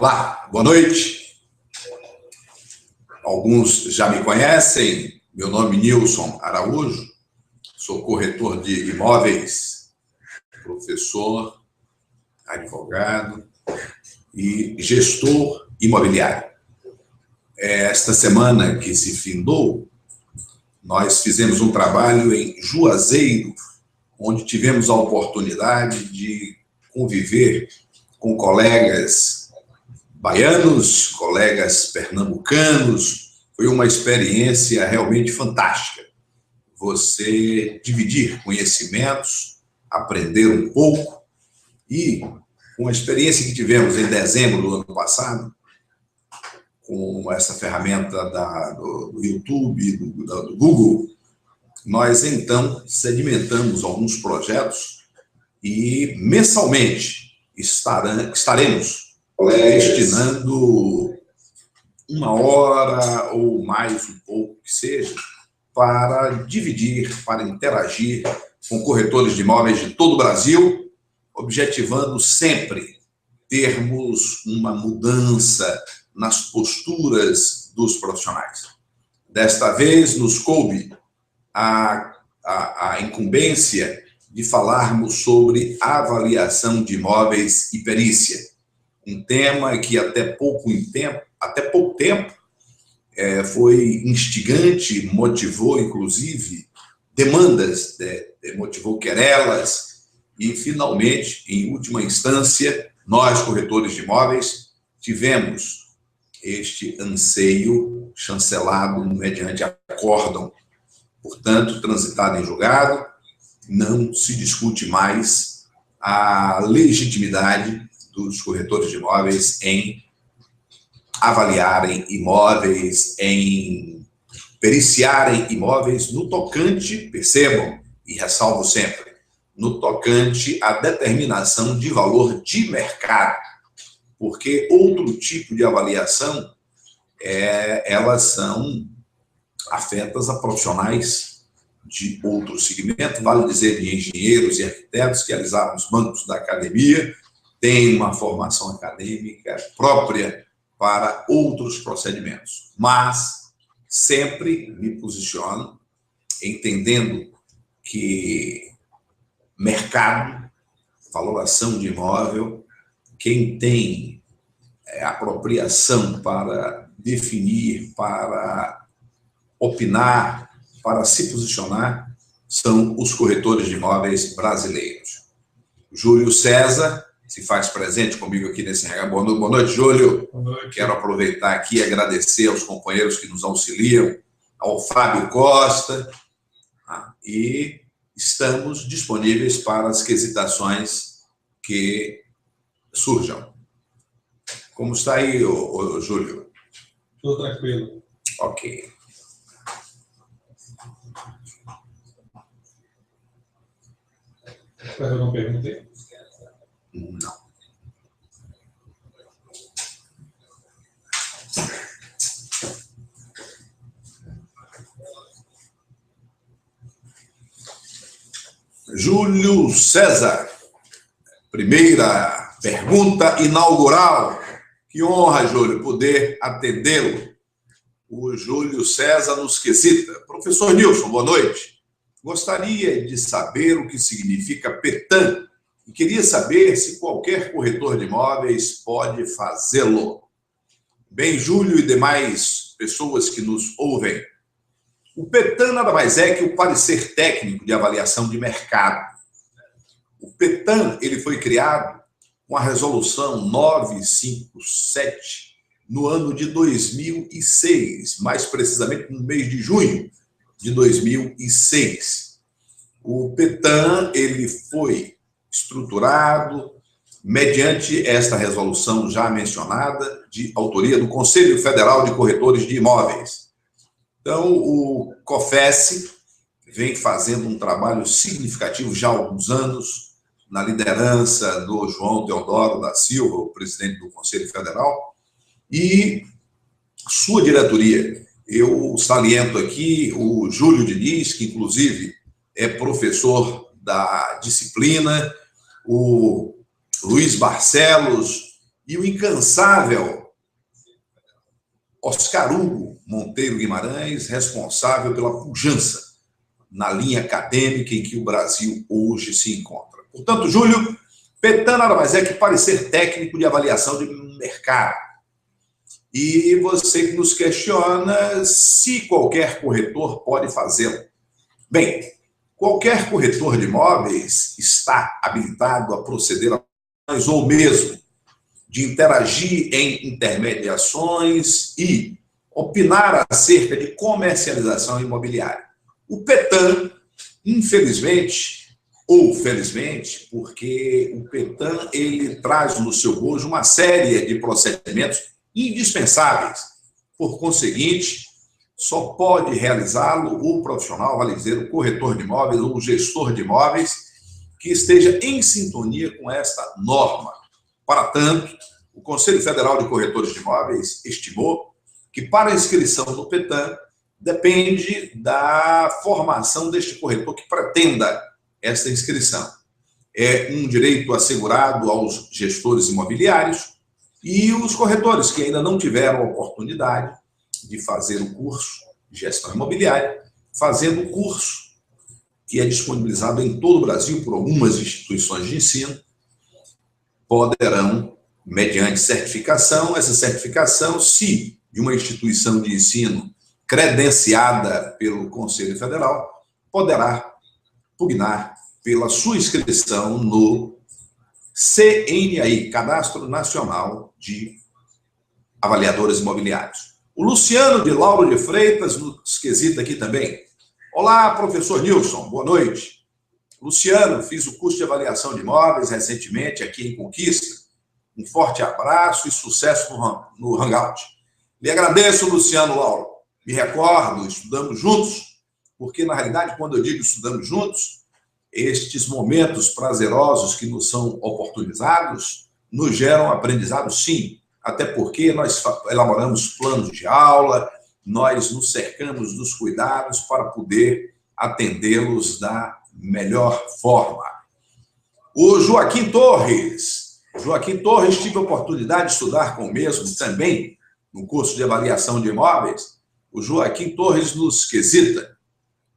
Olá, boa noite. Alguns já me conhecem, meu nome é Nilson Araújo, sou corretor de imóveis, professor, advogado e gestor imobiliário. Esta semana que se findou, nós fizemos um trabalho em Juazeiro, onde tivemos a oportunidade de conviver com colegas baianos, colegas pernambucanos. Foi uma experiência realmente fantástica. Você dividir conhecimentos, aprender um pouco e, com a experiência que tivemos em dezembro do ano passado, com essa ferramenta do YouTube, do Google, nós então sedimentamos alguns projetos e mensalmente estaremos destinando 1 hora ou mais um pouco que seja para dividir, para interagir com corretores de imóveis de todo o Brasil, objetivando sempre termos uma mudança nas posturas dos profissionais. Desta vez, nos coube a incumbência de falarmos sobre avaliação de imóveis e perícia, um tema que até pouco tempo foi instigante, motivou inclusive demandas, motivou querelas e finalmente, em última instância, nós corretores de imóveis tivemos este anseio chancelado mediante acórdão, portanto, transitado em julgado. Não se discute mais a legitimidade dos corretores de imóveis em avaliarem imóveis, em periciarem imóveis no tocante, percebam, e ressalvo sempre, no tocante à determinação de valor de mercado, porque outro tipo de avaliação, elas são afetas a profissionais de outro segmento, vale dizer de engenheiros e arquitetos que alisaram os bancos da academia, têm uma formação acadêmica própria para outros procedimentos. Mas sempre me posiciono entendendo que mercado, valoração de imóvel, quem tem apropriação para definir, para opinar, para se posicionar, são os corretores de imóveis brasileiros. Júlio César se faz presente comigo aqui nesse RH. Boa noite, Júlio. Boa noite. Quero aproveitar aqui e agradecer aos companheiros que nos auxiliam, ao Fábio Costa, e estamos disponíveis para as quesitações que surjam. Como está aí, Júlio? Tudo tranquilo. Ok. Eu não perguntei? Não. Júlio César, primeira pergunta inaugural. Que honra, Júlio, poder atendê-lo. O Júlio César nos quesita. Professor Nilson, boa noite. Gostaria de saber o que significa PETAM e queria saber se qualquer corretor de imóveis pode fazê-lo. Bem, Júlio e demais pessoas que nos ouvem, o PETAM nada mais é que o parecer técnico de avaliação de mercado. O PETAM ele foi criado com a resolução 957 no ano de 2006, mais precisamente no mês de junho de 2006. O PETAM ele foi estruturado mediante esta resolução já mencionada, de autoria do Conselho Federal de Corretores de Imóveis. Então, o COFES vem fazendo um trabalho significativo já há alguns anos, na liderança do João Teodoro da Silva, o presidente do Conselho Federal, e sua diretoria. Eu saliento aqui o Júlio Diniz, que inclusive é professor da disciplina, o Luiz Barcelos e o incansável Oscar Hugo Monteiro Guimarães, responsável pela pujança na linha acadêmica em que o Brasil hoje se encontra. Portanto, Júlio, PETAN nada mais é que parecer técnico de avaliação de mercado. E você nos questiona se qualquer corretor pode fazê-lo. Bem, qualquer corretor de imóveis está habilitado a proceder a ou mesmo de interagir em intermediações e opinar acerca de comercialização imobiliária. O PETAN, infelizmente, ou felizmente, porque o PETAN ele traz no seu bojo uma série de procedimentos indispensáveis. Por conseguinte, só pode realizá-lo o profissional, vale dizer, o corretor de imóveis ou o gestor de imóveis, que esteja em sintonia com esta norma. Para tanto, o Conselho Federal de Corretores de Imóveis estimou que para a inscrição no PETAN depende da formação deste corretor que pretenda esta inscrição. É um direito assegurado aos gestores imobiliários e os corretores que ainda não tiveram a oportunidade de fazer o curso de gestão imobiliária, fazendo o curso que é disponibilizado em todo o Brasil por algumas instituições de ensino, poderão, mediante certificação, essa certificação, se de uma instituição de ensino credenciada pelo Conselho Federal, poderá pugnar pela sua inscrição no CNAI, Cadastro Nacional de Avaliadores Imobiliários. O Luciano de Lauro de Freitas nos quesita aqui também. Olá, professor Nilson, boa noite. Luciano, fiz o curso de avaliação de imóveis recentemente aqui em Conquista. Um forte abraço e sucesso no Hangout. Lhe agradeço, Luciano Lauro. Me recordo, estudamos juntos, porque, na realidade, quando eu digo estudamos juntos, estes momentos prazerosos que nos são oportunizados nos geram aprendizado, sim, até porque nós elaboramos planos de aula, nós nos cercamos dos cuidados para poder atendê-los da melhor forma. O Joaquim Torres, tive a oportunidade de estudar com o mesmo também no curso de avaliação de imóveis. O Joaquim Torres nos quesita.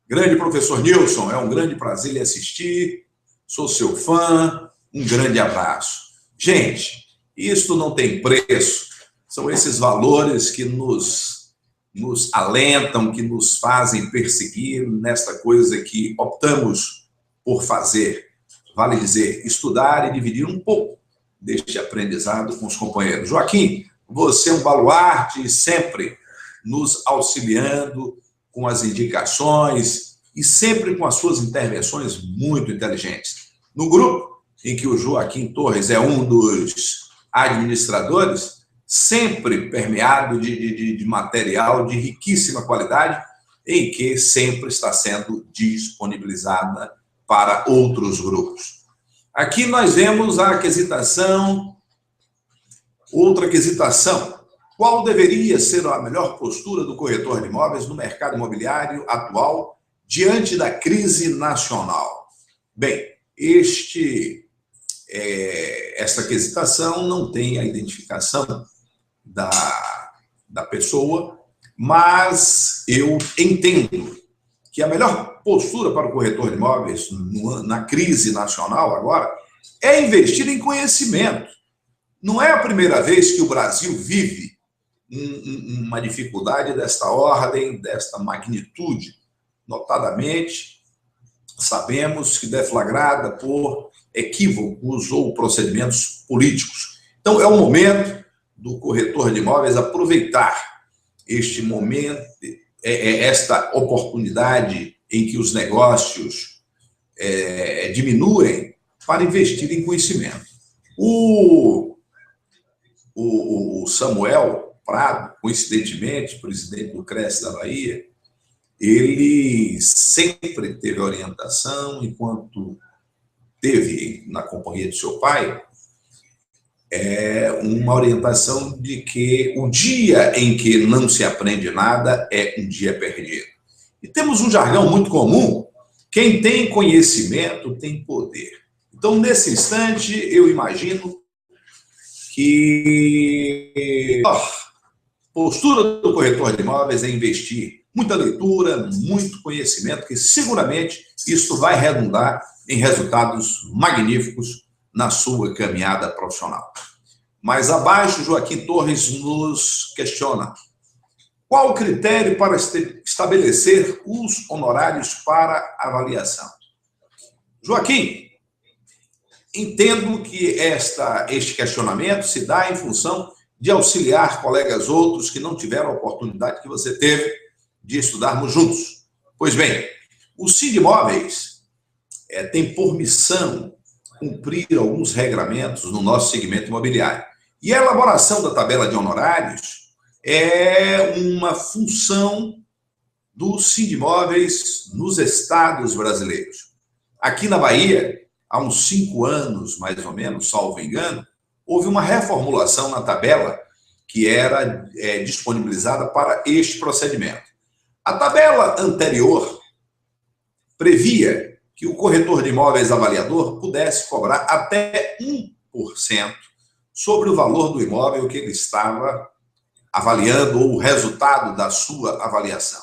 Grande professor Nilson, é um grande prazer lhe assistir, sou seu fã, um grande abraço. Gente, isto não tem preço, são esses valores que nos alentam, que nos fazem perseguir nesta coisa que optamos por fazer, vale dizer, estudar e dividir um pouco deste aprendizado com os companheiros. Joaquim, você é um baluarte, sempre nos auxiliando com as indicações e sempre com as suas intervenções muito inteligentes. No grupo em que o Joaquim Torres é um dos administradores, sempre permeado de material de riquíssima qualidade, em que sempre está sendo disponibilizada para outros grupos. Aqui nós vemos a quesitação, outra quesitação. Qual deveria ser a melhor postura do corretor de imóveis no mercado imobiliário atual diante da crise nacional? Bem, esta quesitação não tem a identificação da pessoa, mas eu entendo que a melhor postura para o corretor de imóveis na crise nacional agora é investir em conhecimento. Não é a primeira vez que o Brasil vive uma dificuldade desta ordem, desta magnitude. Notadamente, sabemos que deflagrada por equívocos ou procedimentos políticos. Então, é o momento do corretor de imóveis aproveitar este momento, esta oportunidade em que os negócios diminuem para investir em conhecimento. O Samuel Prado, coincidentemente, presidente do CRES da Bahia, ele sempre teve orientação, enquanto teve na companhia de seu pai, uma orientação de que o dia em que não se aprende nada é um dia perdido. E temos um jargão muito comum: quem tem conhecimento tem poder. Então, nesse instante, eu imagino que a postura do corretor de imóveis é investir muita leitura, muito conhecimento, que seguramente isso vai redundar em resultados magníficos na sua caminhada profissional. Mais abaixo, Joaquim Torres nos questiona: qual o critério para estabelecer os honorários para avaliação? Joaquim, entendo que este questionamento se dá em função de auxiliar colegas outros que não tiveram a oportunidade que você teve de estudarmos juntos. Pois bem, o Sindimóveis tem por missão cumprir alguns regramentos no nosso segmento imobiliário. E a elaboração da tabela de honorários é uma função do Sindimóveis nos estados brasileiros. Aqui na Bahia, há uns 5 anos, mais ou menos, salvo engano, houve uma reformulação na tabela que era disponibilizada para este procedimento. A tabela anterior previa que o corretor de imóveis avaliador pudesse cobrar até 1% sobre o valor do imóvel que ele estava avaliando ou o resultado da sua avaliação.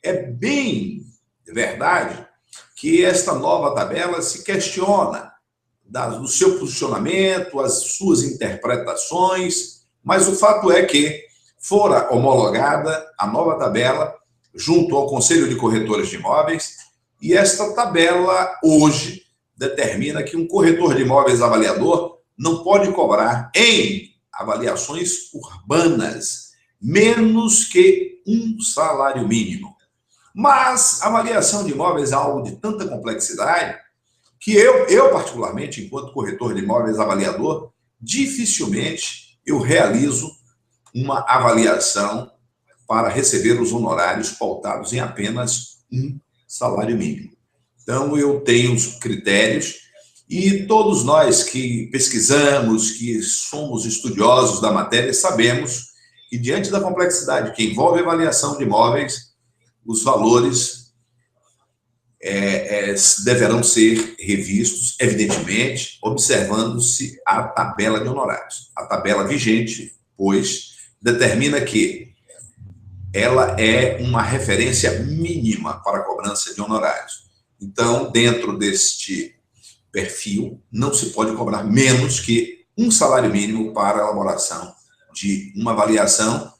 É bem verdade que esta nova tabela se questiona do seu posicionamento, as suas interpretações, mas o fato é que fora homologada a nova tabela junto ao Conselho de Corretores de Imóveis, e esta tabela hoje determina que um corretor de imóveis avaliador não pode cobrar em avaliações urbanas menos que um salário mínimo. Mas a avaliação de imóveis é algo de tanta complexidade que eu particularmente, enquanto corretor de imóveis avaliador, dificilmente eu realizo uma avaliação para receber os honorários pautados em apenas um salário mínimo. Então, eu tenho os critérios e todos nós que pesquisamos, que somos estudiosos da matéria, sabemos que, diante da complexidade que envolve a avaliação de imóveis, os valores deverão ser revistos, evidentemente, observando-se a tabela de honorários. A tabela vigente, pois, determina que ela é uma referência mínima para a cobrança de honorários. Então, dentro deste perfil, não se pode cobrar menos que um salário mínimo para a elaboração de uma avaliação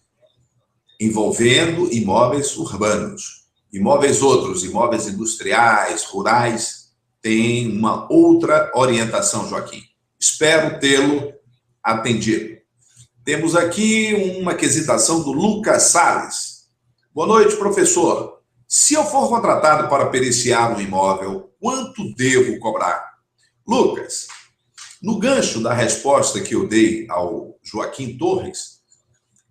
envolvendo imóveis urbanos. Imóveis outros, imóveis industriais, rurais, têm uma outra orientação, Joaquim. Espero tê-lo atendido. Temos aqui uma quesitação do Lucas Salles. Boa noite, professor. Se eu for contratado para periciar um imóvel, quanto devo cobrar? Lucas, no gancho da resposta que eu dei ao Joaquim Torres,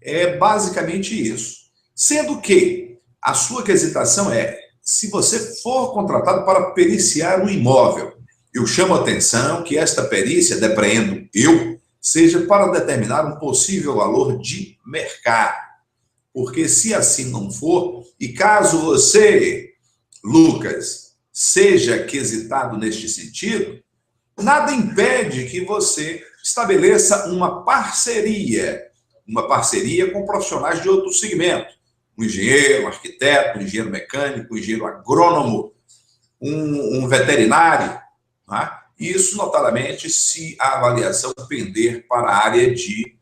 é basicamente isso. Sendo que a sua quesitação é: se você for contratado para periciar um imóvel, eu chamo a atenção que esta perícia, depreendo eu, seja para determinar um possível valor de mercado. Porque se assim não for, e caso você, Lucas, seja quesitado neste sentido, nada impede que você estabeleça uma parceria com profissionais de outro segmento. Um engenheiro, um arquiteto, um engenheiro mecânico, um engenheiro agrônomo, um veterinário, tá? Isso, notadamente, se a avaliação pender para a área de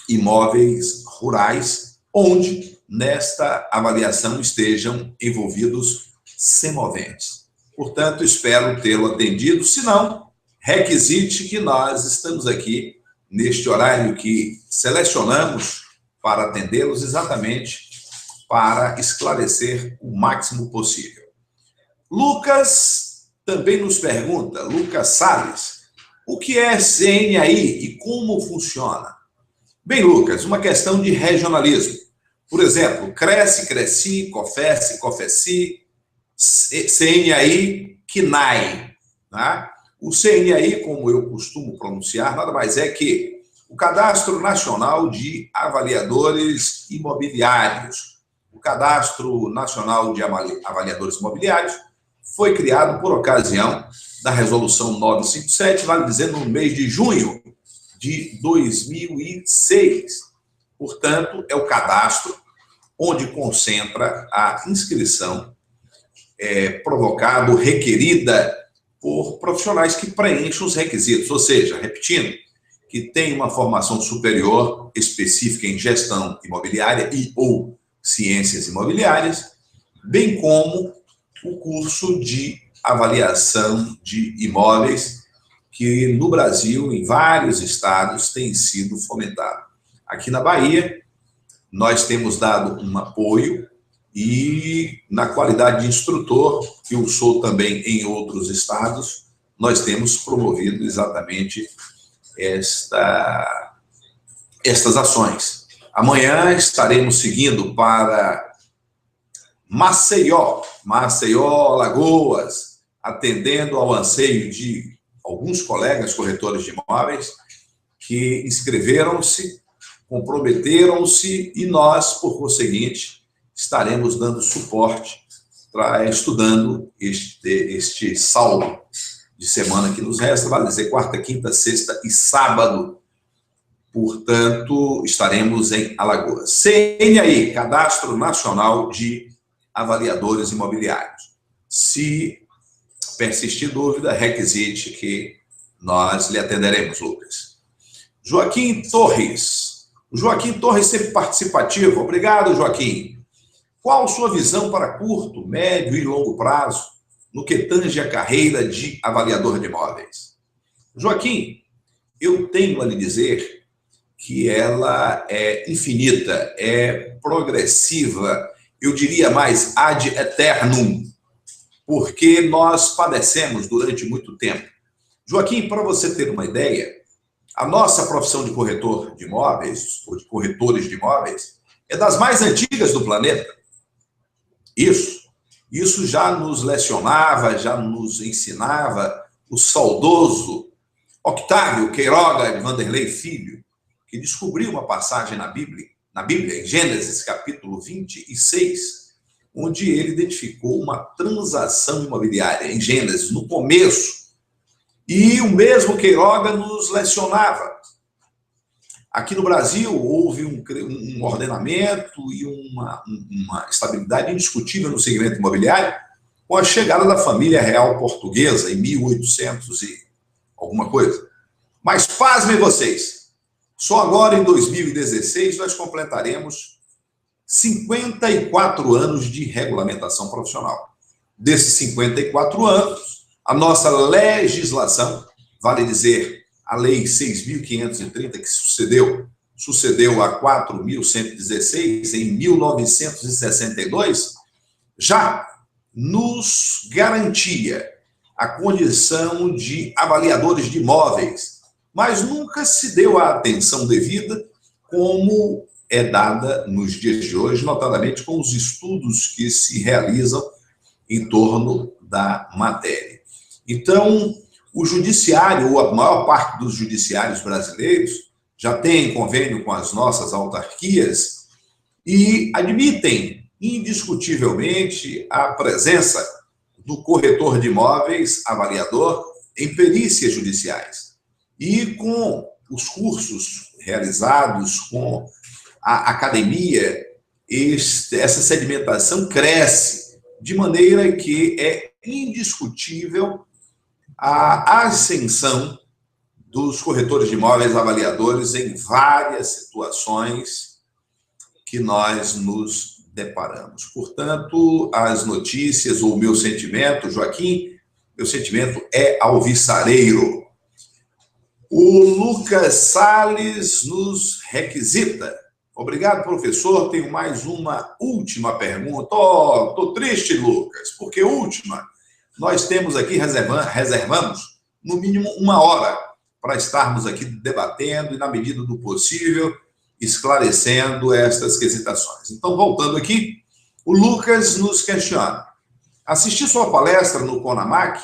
imóveis rurais, onde, nesta avaliação, estejam envolvidos semoventes. Portanto, espero tê-lo atendido. Se não, requisite que nós estamos aqui neste horário que selecionamos para atendê-los, exatamente para esclarecer o máximo possível. Lucas também nos pergunta, Lucas Salles, o que é CNAI e como funciona? Bem, Lucas, uma questão de regionalismo. Por exemplo, Cresce, Cresci, Cofesse, Cofeci, CNAI, CNAI. Tá? O CNAI, como eu costumo pronunciar, nada mais é que o Cadastro Nacional de Avaliadores Imobiliários. O Cadastro Nacional de Avaliadores Imobiliários foi criado por ocasião da Resolução 957, vale dizer, no mês de junho de 2006. Portanto, é o cadastro onde concentra a inscrição provocada, requerida por profissionais que preenchem os requisitos, ou seja, repetindo, que tem uma formação superior específica em gestão imobiliária e ou ciências imobiliárias, bem como o curso de avaliação de imóveis, que no Brasil, em vários estados, tem sido fomentado. Aqui na Bahia, nós temos dado um apoio e, na qualidade de instrutor, que eu sou também em outros estados, nós temos promovido exatamente estas ações. Amanhã estaremos seguindo para Maceió, Alagoas, atendendo ao anseio de alguns colegas corretores de imóveis que inscreveram-se, comprometeram-se e nós, por conseguinte, estaremos dando suporte, estudando este saldo de semana que nos resta, vale dizer, quarta, quinta, sexta e sábado. Portanto, estaremos em Alagoas. CNAI, Cadastro Nacional de Avaliadores Imobiliários. Se persistir dúvida, requisite que nós lhe atenderemos, Lucas. Joaquim Torres. O Joaquim Torres sempre participativo. Obrigado, Joaquim. Qual sua visão para curto, médio e longo prazo no que tange a carreira de avaliador de imóveis? Joaquim, eu tenho a lhe dizer que ela é infinita, é progressiva, eu diria mais ad eternum, porque nós padecemos durante muito tempo. Joaquim, para você ter uma ideia, a nossa profissão de corretor de imóveis, ou de corretores de imóveis, é das mais antigas do planeta. Isso já nos lecionava, já nos ensinava o saudoso Octávio Queiroga Vanderlei Filho, que descobriu uma passagem na Bíblia, em Gênesis, capítulo 26, onde ele identificou uma transação imobiliária, em Gênesis, no começo. E o mesmo Queiroga nos lecionava. Aqui no Brasil, houve um ordenamento e uma estabilidade indiscutível no segmento imobiliário com a chegada da família real portuguesa em 1800 e alguma coisa. Mas pasmem vocês, só agora em 2016 nós completaremos 54 anos de regulamentação profissional. Desses 54 anos, a nossa legislação, vale dizer, a Lei 6.530, que sucedeu a 4.116 em 1962, já nos garantia a condição de avaliadores de imóveis, mas nunca se deu a atenção devida como é dada nos dias de hoje, notadamente com os estudos que se realizam em torno da matéria. Então, o judiciário, ou a maior parte dos judiciários brasileiros, já tem convênio com as nossas autarquias e admitem indiscutivelmente a presença do corretor de imóveis, avaliador, em perícias judiciais. E com os cursos realizados, com a academia, essa sedimentação cresce, de maneira que é indiscutível a ascensão dos corretores de imóveis avaliadores em várias situações que nós nos deparamos. Portanto, as notícias, ou o meu sentimento, Joaquim, meu sentimento é alvissareiro. O Lucas Salles nos requisita. Obrigado, professor. Tenho mais uma última pergunta. Estou triste, Lucas, porque última. Nós temos aqui, reservamos, no mínimo 1 hora para estarmos aqui debatendo e, na medida do possível, esclarecendo estas quesitações. Então, voltando aqui, o Lucas nos questiona. Assisti sua palestra no CONAMAC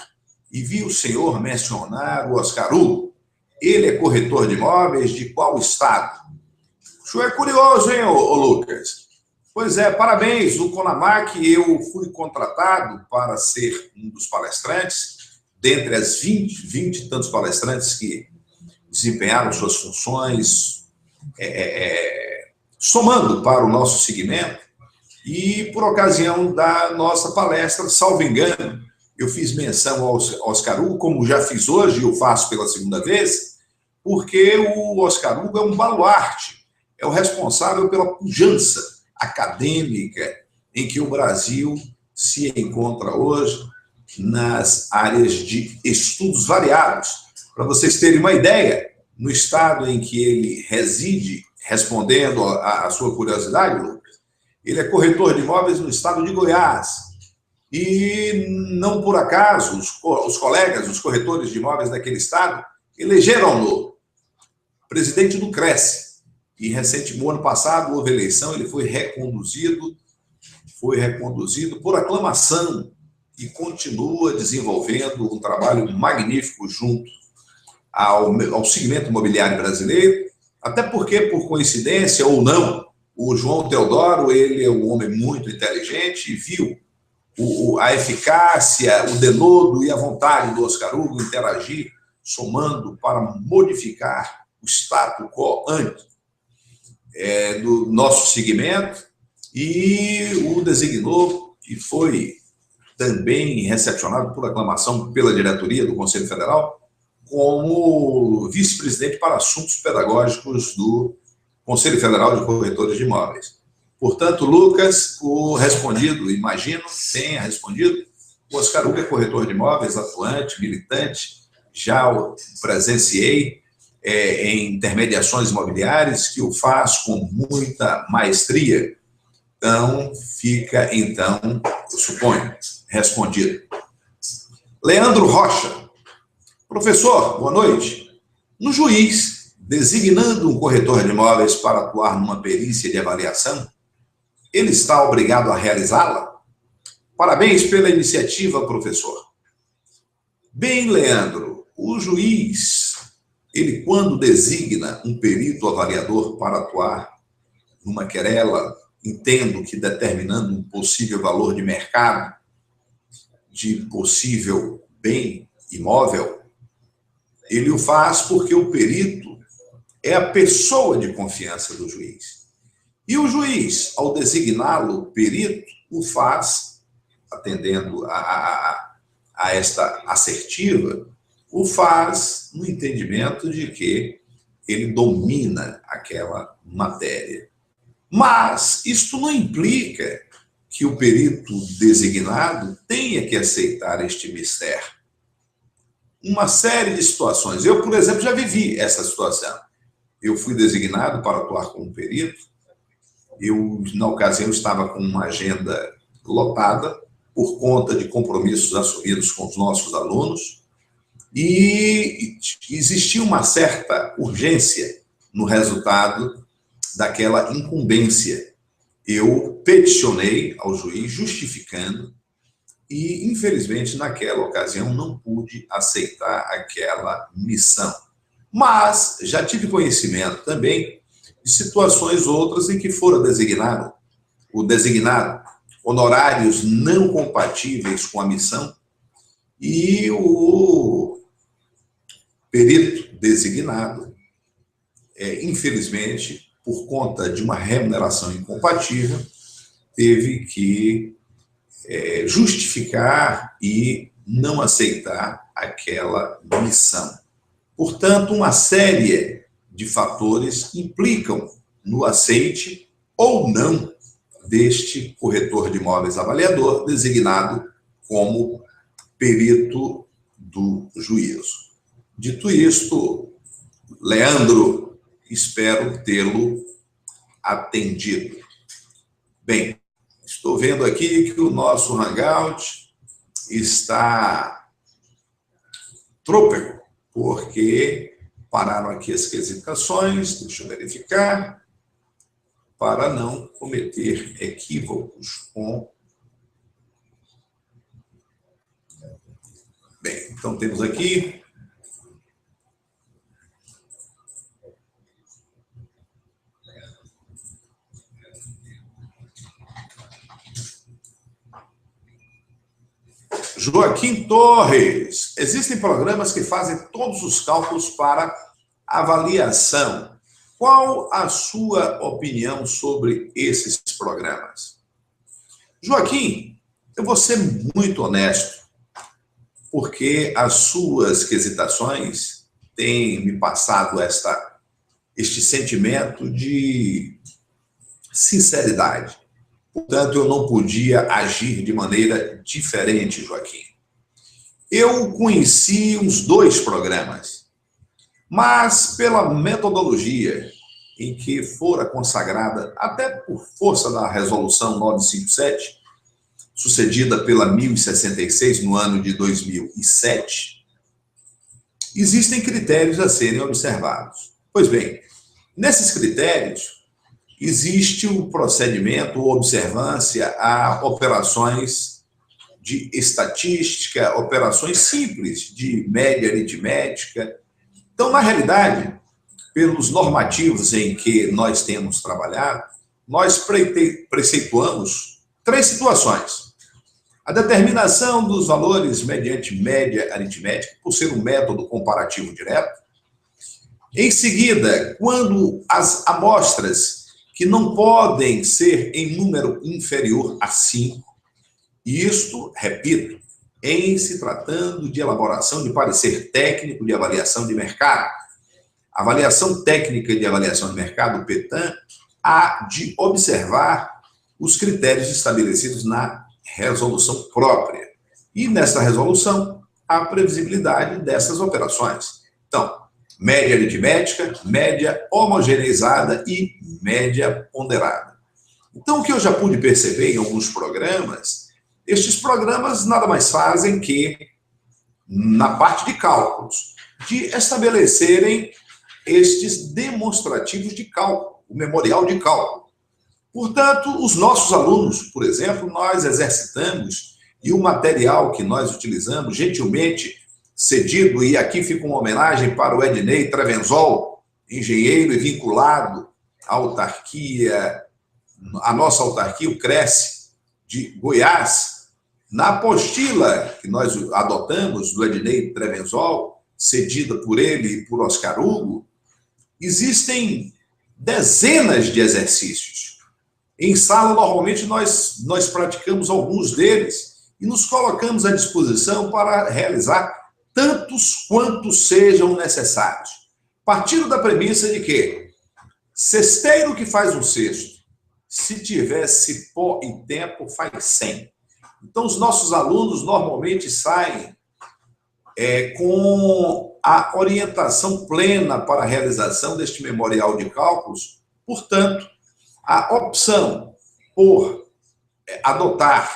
e vi o senhor mencionar o Oscar Hugo. Ele é corretor de imóveis de qual estado? O senhor é curioso, hein, ô Lucas? Pois é, parabéns. No CONAMAC eu fui contratado para ser um dos palestrantes, dentre as 20 e tantos palestrantes que desempenharam suas funções, somando para o nosso segmento. E, por ocasião da nossa palestra, salvo engano, eu fiz menção ao Oscar Hugo, como já fiz hoje, e eu faço pela segunda vez, porque o Oscar Hugo é um baluarte, é o responsável pela pujança acadêmica em que o Brasil se encontra hoje nas áreas de estudos variados. Para vocês terem uma ideia, no estado em que ele reside, respondendo à sua curiosidade, Lucas, ele é corretor de imóveis no estado de Goiás. E não por acaso, os colegas, os corretores de imóveis daquele estado, elegeram-no presidente do Cresce. E recentemente, no ano passado, houve eleição, ele foi reconduzido por aclamação e continua desenvolvendo um trabalho magnífico junto ao segmento imobiliário brasileiro, até porque, por coincidência ou não, o João Teodoro, ele é um homem muito inteligente e viu a eficácia, o denodo e a vontade do Oscar Hugo interagir, somando para modificar o status quo do nosso segmento, e o designou, e foi também recepcionado por aclamação pela diretoria do Conselho Federal, como vice-presidente para assuntos pedagógicos do Conselho Federal de Corretores de Imóveis. Portanto, Lucas, o respondido, imagino, tenha respondido. O Oscar Hugo é corretor de imóveis, atuante, militante, já o presenciei em intermediações imobiliárias, que o faz com muita maestria. Então, fica, eu suponho, respondido. Leandro Rocha. Professor, boa noite. Um juiz, designando um corretor de imóveis para atuar numa perícia de avaliação, ele está obrigado a realizá-la? Parabéns pela iniciativa, professor. Bem, Leandro, o juiz, ele quando designa um perito avaliador para atuar numa querela, entendo que determinando um possível valor de mercado, de possível bem imóvel, ele o faz porque o perito é a pessoa de confiança do juiz. E o juiz, ao designá-lo perito, o faz, atendendo a esta assertiva, o faz no entendimento de que ele domina aquela matéria. Mas isto não implica que o perito designado tenha que aceitar este mistério. Uma série de situações. Eu, por exemplo, já vivi essa situação. Eu fui designado para atuar como perito. Eu, na ocasião, estava com uma agenda lotada por conta de compromissos assumidos com os nossos alunos e existia uma certa urgência no resultado daquela incumbência. Eu peticionei ao juiz justificando e, infelizmente, naquela ocasião não pude aceitar aquela missão. Mas já tive conhecimento também de situações outras em que fora designado honorários não compatíveis com a missão e o perito designado, infelizmente, por conta de uma remuneração incompatível, teve que justificar e não aceitar aquela missão. Portanto, uma série de fatores implicam no aceite ou não deste corretor de imóveis avaliador designado como perito do juízo. Dito isto, Leandro, espero tê-lo atendido. Bem, estou vendo aqui que o nosso Hangout está trôpego, porque pararam aqui as quesitações, deixa eu verificar, para não cometer equívocos com... Bem, então temos aqui... Joaquim Torres. Existem programas que fazem todos os cálculos para avaliação. Qual a sua opinião sobre esses programas? Joaquim, eu vou ser muito honesto, porque as suas quesitações têm me passado este sentimento de sinceridade. Portanto, eu não podia agir de maneira diferente, Joaquim. Eu conheci uns 2 programas, mas pela metodologia em que fora consagrada, até por força da Resolução 957, sucedida pela 1066 no ano de 2007, existem critérios a serem observados. Pois bem, nesses critérios, existe o procedimento ou observância a operações de estatística, operações simples de média aritmética. Então, na realidade, pelos normativos em que nós temos trabalhado, nós preceituamos 3 situações. A determinação dos valores mediante média aritmética, por ser um método comparativo direto. Em seguida, quando as amostras que não podem ser em número inferior a 5, e isto, repito, em se tratando de elaboração de parecer técnico de avaliação de mercado. A avaliação técnica de avaliação de mercado, o PETAM, há de observar os critérios estabelecidos na resolução própria. E nessa resolução, a previsibilidade dessas operações. Então, média aritmética, média homogeneizada e média ponderada. Então, o que eu já pude perceber em alguns programas, estes programas nada mais fazem que, na parte de cálculos, de estabelecerem estes demonstrativos de cálculo, o memorial de cálculo. Portanto, os nossos alunos, por exemplo, nós exercitamos, e o material que nós utilizamos, gentilmente cedido, e aqui fica uma homenagem para o Ednei Trevenzol, engenheiro e vinculado à autarquia, a nossa autarquia, o Cresce, de Goiás. Na apostila que nós adotamos do Ednei Trevenzol, cedida por ele e por Oscar Hugo, existem dezenas de exercícios. Em sala, normalmente, nós praticamos alguns deles e nos colocamos à disposição para realizar tantos quantos sejam necessários. Partindo da premissa de que cesteiro que faz um cesto, se tiver cipó e tempo, faz 100. Então, os nossos alunos normalmente saem com a orientação plena para a realização deste memorial de cálculos. Portanto, a opção por adotar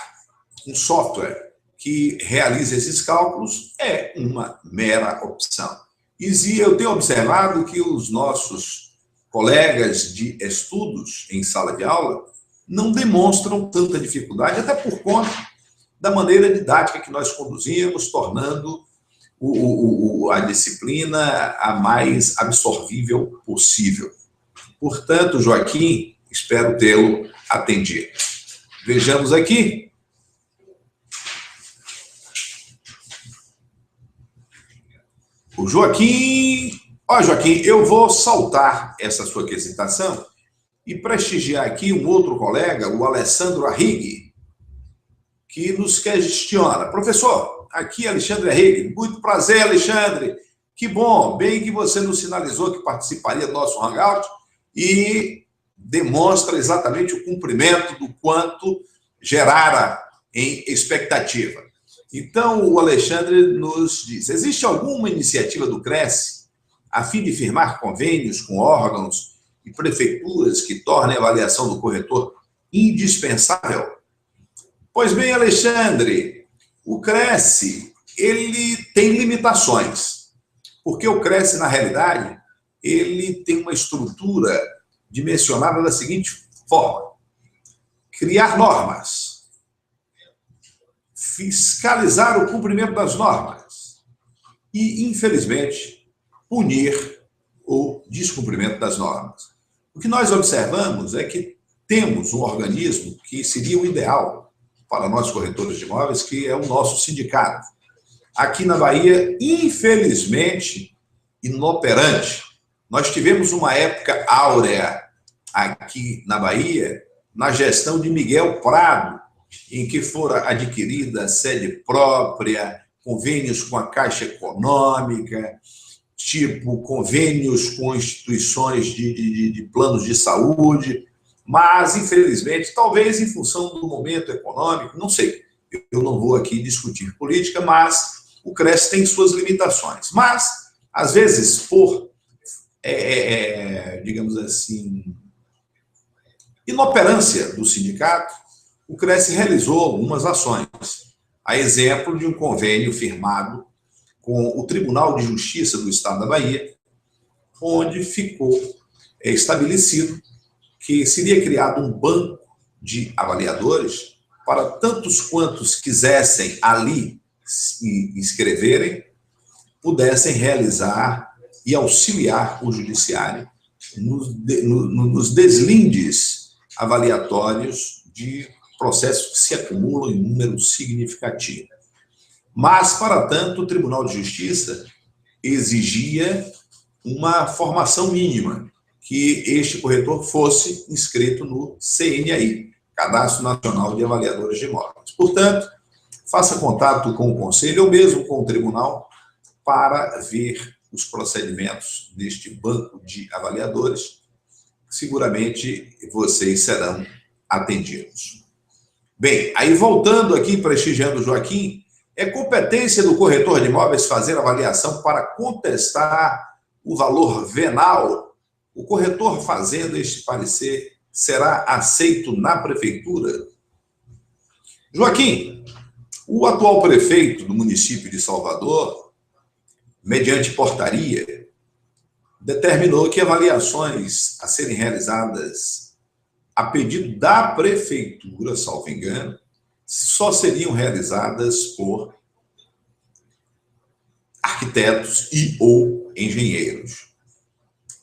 um software que realiza esses cálculos é uma mera opção. E eu tenho observado que os nossos colegas de estudos em sala de aula não demonstram tanta dificuldade, até por conta da maneira didática que nós conduzimos, tornando a disciplina a mais absorvível possível. Portanto, Joaquim, espero tê-lo atendido. Vejamos aqui. O Joaquim... Ó, Joaquim, eu vou saltar essa sua quesitação e prestigiar aqui um outro colega, o Alessandro Arrighi, que nos questiona. Professor, aqui é Alexandre Arrighi. Muito prazer, Alexandre. Que bom, bem que você nos sinalizou que participaria do nosso Hangout e demonstra exatamente o cumprimento do quanto gerara em expectativa. Então, o Alexandre nos diz, existe alguma iniciativa do Cresce a fim de firmar convênios com órgãos e prefeituras que tornem a avaliação do corretor indispensável? Pois bem, Alexandre, o Cresce, ele tem limitações, porque o Cresce, na realidade, ele tem uma estrutura dimensionada da seguinte forma: criar normas, fiscalizar o cumprimento das normas e, infelizmente, punir o descumprimento das normas. O que nós observamos é que temos um organismo que seria o ideal para nós corretores de imóveis, que é o nosso sindicato. Aqui na Bahia, infelizmente, inoperante. Nós tivemos uma época áurea aqui na Bahia, na gestão de Miguel Prado, em que fora adquirida sede própria, convênios com a Caixa Econômica, tipo convênios com instituições de planos de saúde, mas, infelizmente, talvez em função do momento econômico, não sei, eu não vou aqui discutir política, mas o CRES tem suas limitações. Mas, às vezes, por, digamos assim, inoperância do sindicato, o CRES realizou algumas ações, a exemplo de um convênio firmado com o Tribunal de Justiça do Estado da Bahia, onde ficou estabelecido que seria criado um banco de avaliadores para tantos quantos quisessem ali se inscreverem, pudessem realizar e auxiliar o judiciário nos deslindes avaliatórios de processos que se acumulam em número significativo. Mas, para tanto, o Tribunal de Justiça exigia uma formação mínima, que este corretor fosse inscrito no CNAI, Cadastro Nacional de Avaliadores de Imóveis. Portanto, faça contato com o Conselho ou mesmo com o Tribunal para ver os procedimentos deste banco de avaliadores. Seguramente vocês serão atendidos. Bem, aí voltando aqui, prestigiando o Joaquim, é competência do corretor de imóveis fazer avaliação para contestar o valor venal. O corretor fazendo este parecer será aceito na prefeitura? Joaquim, o atual prefeito do município de Salvador, mediante portaria, determinou que avaliações a serem realizadas a pedido da prefeitura, salvo engano, só seriam realizadas por arquitetos e ou engenheiros.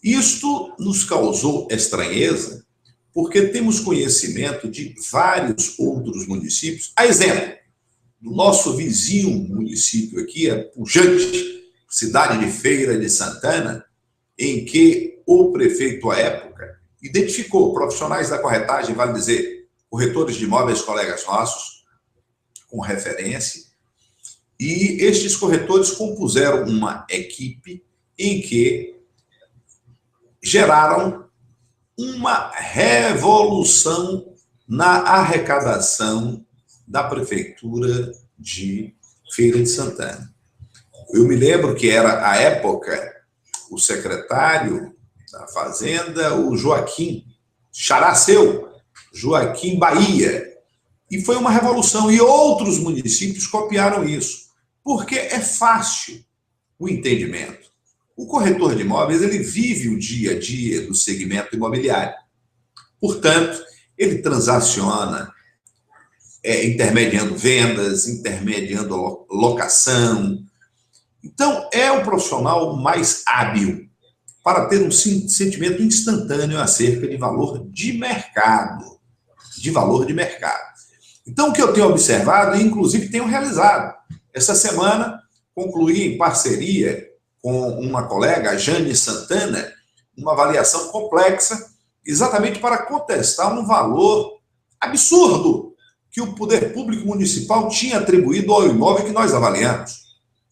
Isto nos causou estranheza, porque temos conhecimento de vários outros municípios. A exemplo, do nosso vizinho município aqui, a pujante cidade de Feira de Santana, em que o prefeito, à época, identificou profissionais da corretagem, vale dizer, corretores de imóveis, colegas nossos, com referência, e estes corretores compuseram uma equipe em que geraram uma revolução na arrecadação da prefeitura de Feira de Santana. Eu me lembro que era, à época, o secretário da Fazenda, o Joaquim, xará seu, Joaquim Bahia, e foi uma revolução, e outros municípios copiaram isso, porque é fácil o entendimento. O corretor de imóveis, ele vive o dia a dia do segmento imobiliário. Portanto, ele transaciona, intermediando vendas, intermediando locação. Então, é o profissional mais hábil para ter um sentimento instantâneo acerca de valor de mercado. De valor de mercado. Então, o que eu tenho observado, e inclusive tenho realizado, essa semana concluí em parceria com uma colega, a Jane Santana, uma avaliação complexa, exatamente para contestar um valor absurdo que o poder público municipal tinha atribuído ao imóvel que nós avaliamos.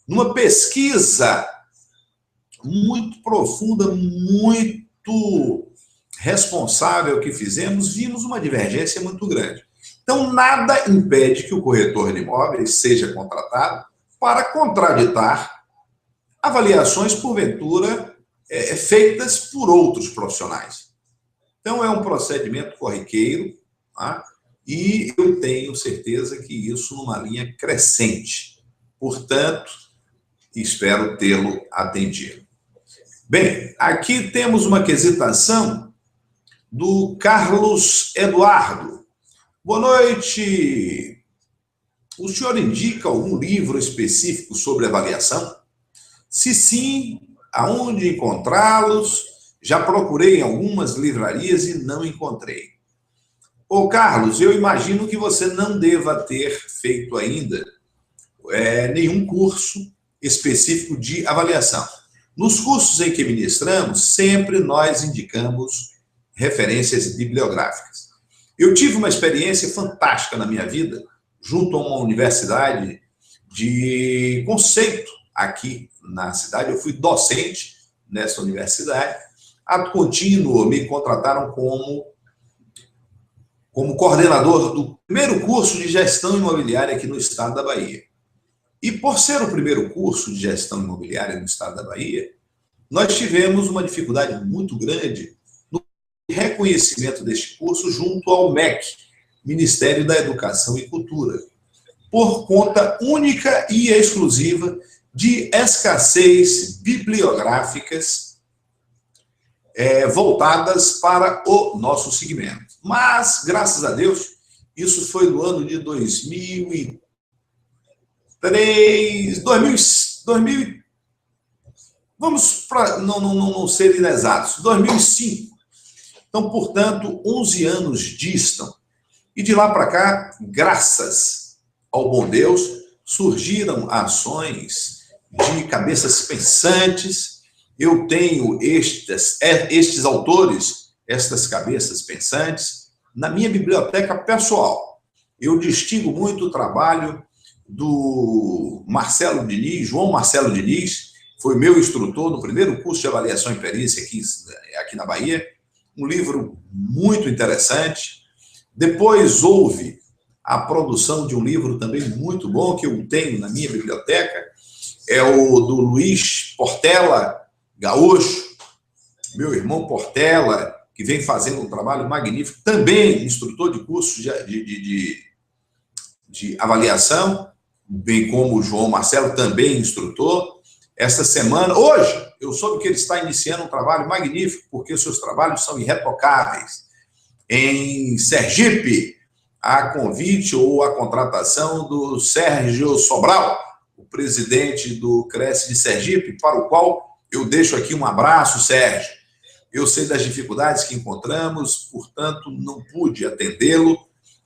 Numa pesquisa muito profunda, muito responsável que fizemos, vimos uma divergência muito grande. Então, nada impede que o corretor de imóveis seja contratado para contraditar avaliações, porventura, feitas por outros profissionais. Então, é um procedimento corriqueiro, tá? E eu tenho certeza que isso numa linha crescente. Portanto, espero tê-lo atendido. Bem, aqui temos uma quesitação do Carlos Eduardo. Boa noite. O senhor indica algum livro específico sobre avaliação? Se sim, aonde encontrá-los? Já procurei em algumas livrarias e não encontrei. Ô, Carlos, eu imagino que você não deva ter feito ainda nenhum curso específico de avaliação. Nos cursos em que ministramos, sempre nós indicamos referências bibliográficas. Eu tive uma experiência fantástica na minha vida, junto a uma universidade de conceito aqui na cidade. Eu fui docente nessa universidade. Ato contínuo, me contrataram como coordenador do primeiro curso de gestão imobiliária aqui no estado da Bahia. E por ser o primeiro curso de gestão imobiliária no estado da Bahia, nós tivemos uma dificuldade muito grande no reconhecimento deste curso junto ao MEC, Ministério da Educação e Cultura, por conta única e exclusiva de escassez bibliográficas voltadas para o nosso segmento. Mas, graças a Deus, isso foi no ano de 2003, vamos para não ser inexatos, 2005. Então, portanto, 11 anos distam. E de lá para cá, graças ao bom Deus, surgiram ações de cabeças pensantes. Eu tenho estes autores, estas cabeças pensantes, na minha biblioteca pessoal. Eu distingo muito o trabalho do Marcelo Diniz, João Marcelo Diniz, foi meu instrutor no primeiro curso de avaliação e perícia aqui na Bahia. Um livro muito interessante. Depois houve a produção de um livro também muito bom, que eu tenho na minha biblioteca, é o do Luiz Portela Gaúcho, meu irmão Portela, que vem fazendo um trabalho magnífico, também instrutor de cursos de avaliação, bem como o João Marcelo, também instrutor. Esta semana, hoje, eu soube que ele está iniciando um trabalho magnífico, porque seus trabalhos são irretocáveis. Em Sergipe, a convite ou a contratação do Sérgio Sobral, o presidente do Cresce de Sergipe, para o qual eu deixo aqui um abraço, Sérgio. Eu sei das dificuldades que encontramos, portanto, não pude atendê-lo,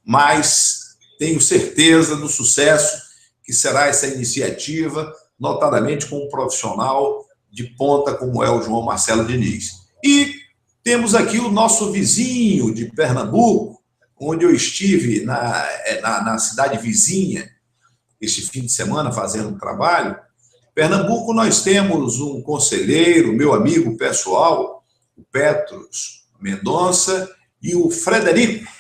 mas tenho certeza do sucesso que será essa iniciativa, notadamente com um profissional de ponta como é o João Marcelo Diniz. E temos aqui o nosso vizinho de Pernambuco, onde eu estive na cidade vizinha este fim de semana fazendo um trabalho. Pernambuco, nós temos um conselheiro, meu amigo pessoal, o Petros Mendonça, e o Frederico.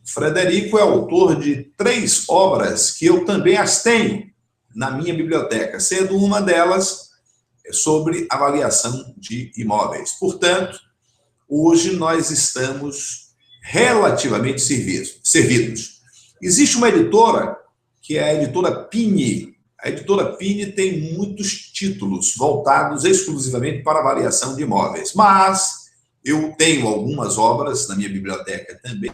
O Frederico é autor de 3 obras que eu também as tenho na minha biblioteca, sendo uma delas sobre avaliação de imóveis. Portanto, hoje nós estamos relativamente servidos. Existe uma editora, que é a editora Pini. A editora Pini tem muitos títulos voltados exclusivamente para avaliação de imóveis, mas eu tenho algumas obras na minha biblioteca também,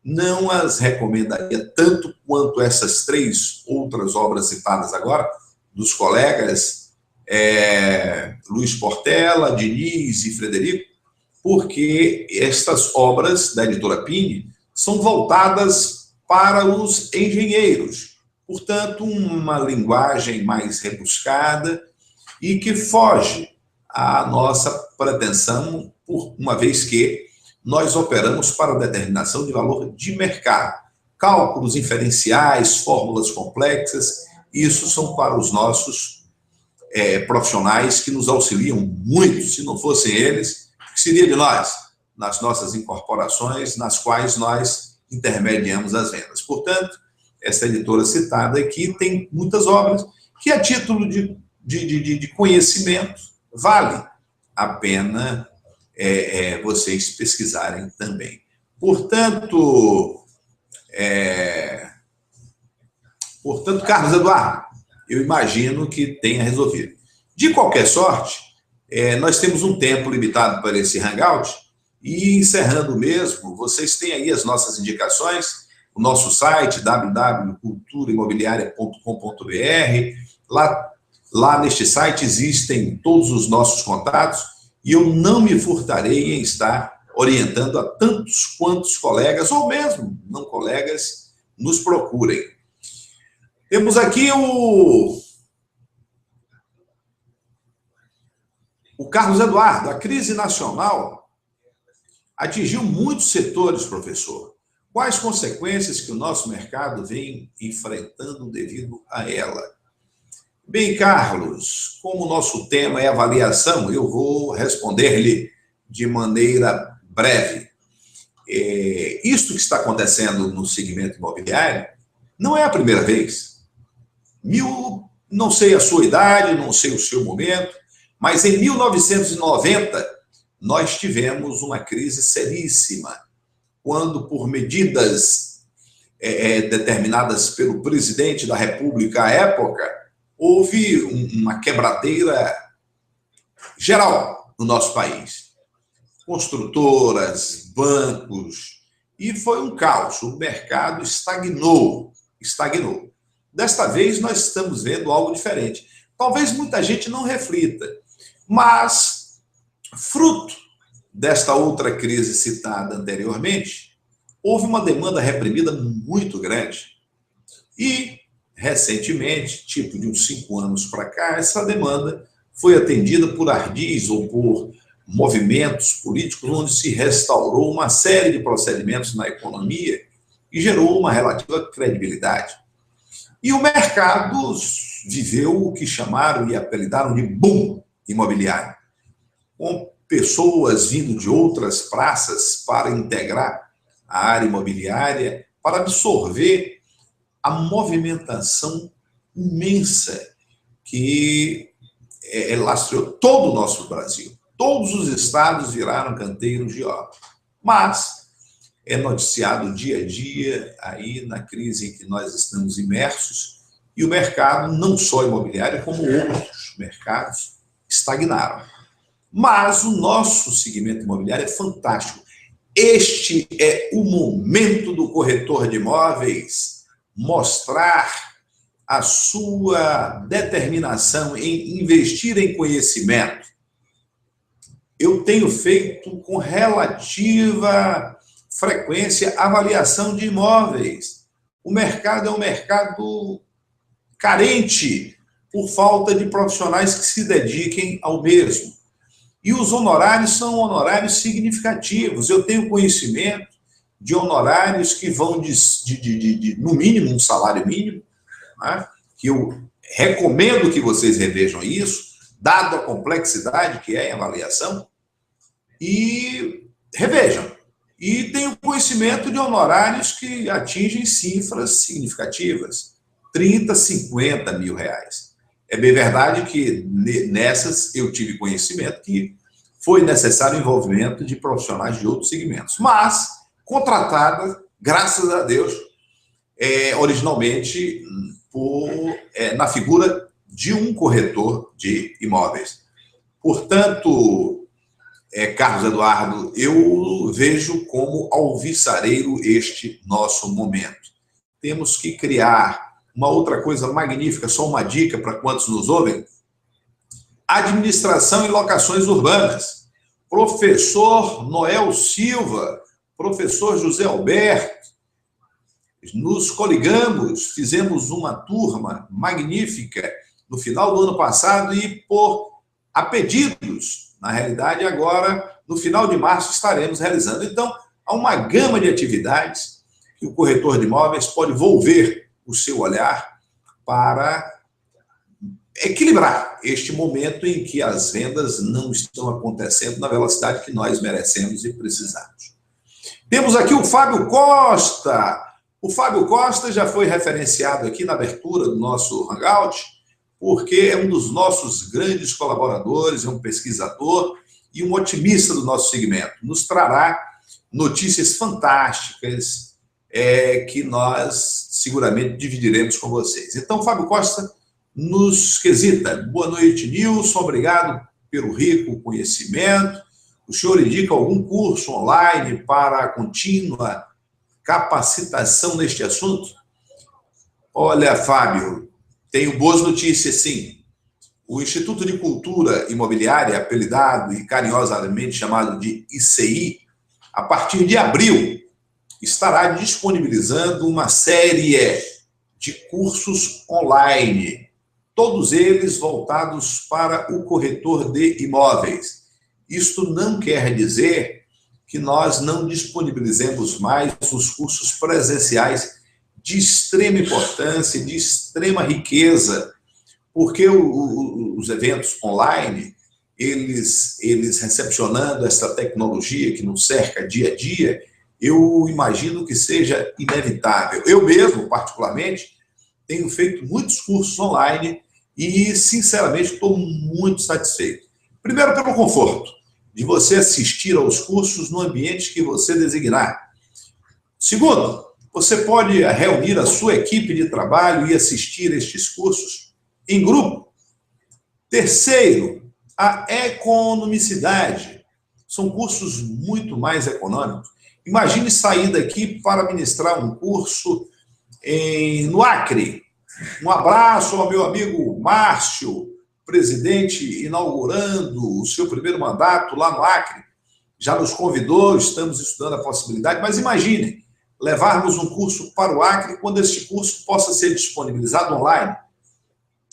não as recomendaria tanto quanto essas 3 outras obras citadas agora, dos colegas Luiz Portela, Diniz e Frederico, porque estas obras da editora Pini são voltadas para os engenheiros, portanto, uma linguagem mais rebuscada e que foge à nossa pretensão, uma vez que nós operamos para determinação de valor de mercado. Cálculos inferenciais, fórmulas complexas, isso são para os nossos profissionais que nos auxiliam muito. Se não fossem eles, o que seria de nós? Nas nossas incorporações, nas quais nós intermediamos as vendas. Portanto, essa editora citada aqui tem muitas obras que, a título de conhecimento, vale a pena vocês pesquisarem também. Portanto, Carlos Eduardo, eu imagino que tenha resolvido. De qualquer sorte, nós temos um tempo limitado para esse hangout, e encerrando mesmo, vocês têm aí as nossas indicações, o nosso site, www.culturaimobiliaria.com.br. Lá neste site existem todos os nossos contatos, e eu não me furtarei em estar orientando a tantos quantos colegas, ou mesmo não colegas, nos procurem. Temos aqui O Carlos Eduardo, a crise nacional atingiu muitos setores, professor. Quais consequências que o nosso mercado vem enfrentando devido a ela? Bem, Carlos, como o nosso tema é avaliação, eu vou responder-lhe de maneira breve. Isto que está acontecendo no segmento imobiliário não é a primeira vez. Não sei a sua idade, não sei o seu momento, mas em 1990 nós tivemos uma crise seríssima, quando por medidas determinadas pelo presidente da República à época, houve uma quebradeira geral no nosso país. Construtoras, bancos, e foi um caos. O mercado estagnou. Desta vez, nós estamos vendo algo diferente. Talvez muita gente não reflita, mas, fruto desta outra crise citada anteriormente, houve uma demanda reprimida muito grande. E, recentemente, tipo de uns 5 anos para cá, essa demanda foi atendida por ardis ou por movimentos políticos, onde se restaurou uma série de procedimentos na economia e gerou uma relativa credibilidade. E o mercado viveu o que chamaram e apelidaram de boom imobiliário, com pessoas vindo de outras praças para integrar a área imobiliária, para absorver a movimentação imensa que lastreou todo o nosso Brasil. Todos os estados viraram canteiros de obra. Mas é noticiado dia a dia aí na crise em que nós estamos imersos, e o mercado, não só imobiliário, como outros mercados, estagnaram. Mas o nosso segmento imobiliário é fantástico. Este é o momento do corretor de imóveis mostrar a sua determinação em investir em conhecimento. Eu tenho feito com relativa frequência avaliação de imóveis. O mercado é um mercado carente por falta de profissionais que se dediquem ao mesmo. E os honorários são honorários significativos. Eu tenho conhecimento de honorários que vão no mínimo, um salário mínimo, né? Que eu recomendo que vocês revejam isso, dado a complexidade que é a avaliação, e revejam. E tenho conhecimento de honorários que atingem cifras significativas, 30, 50 mil reais. É bem verdade que nessas eu tive conhecimento que foi necessário o envolvimento de profissionais de outros segmentos, mas contratada, graças a Deus, originalmente na figura de um corretor de imóveis. Portanto, Carlos Eduardo, eu vejo como alvissareiro este nosso momento. Temos que criar uma outra coisa magnífica, só uma dica para quantos nos ouvem: administração e locações urbanas. Professor Noel Silva, professor José Alberto, nos coligamos, fizemos uma turma magnífica no final do ano passado e, a pedidos, na realidade, agora, no final de março, estaremos realizando. Então, há uma gama de atividades que o corretor de imóveis pode volver o seu olhar para equilibrar este momento em que as vendas não estão acontecendo na velocidade que nós merecemos e precisamos. Temos aqui o Fábio Costa. O Fábio Costa já foi referenciado aqui na abertura do nosso Hangout, porque é um dos nossos grandes colaboradores, é um pesquisador e um otimista do nosso segmento. Nos trará notícias fantásticas que nós seguramente dividiremos com vocês. Então, Fábio Costa nos quesita: boa noite, Nilson, obrigado pelo rico conhecimento. O senhor indica algum curso online para a contínua capacitação neste assunto? Olha, Fábio, tenho boas notícias, sim. O Instituto de Cultura Imobiliária, apelidado e carinhosamente chamado de ICI, a partir de abril, estará disponibilizando uma série de cursos online todos eles voltados para o corretor de imóveis. Isto não quer dizer que nós não disponibilizemos mais os cursos presenciais de extrema importância, de extrema riqueza, porque os eventos online, eles recepcionando essa tecnologia que nos cerca dia a dia, eu imagino que seja inevitável. Eu mesmo, particularmente, tenho feito muitos cursos online e, sinceramente, estou muito satisfeito. Primeiro, pelo conforto de você assistir aos cursos no ambiente que você designar. Segundo, você pode reunir a sua equipe de trabalho e assistir estes cursos em grupo. Terceiro, a economicidade. São cursos muito mais econômicos. Imagine sair daqui para ministrar um curso no Acre. Um abraço ao meu amigo Márcio, presidente inaugurando o seu primeiro mandato lá no Acre. Já nos convidou, estamos estudando a possibilidade, mas imagine levarmos um curso para o Acre quando este curso possa ser disponibilizado online.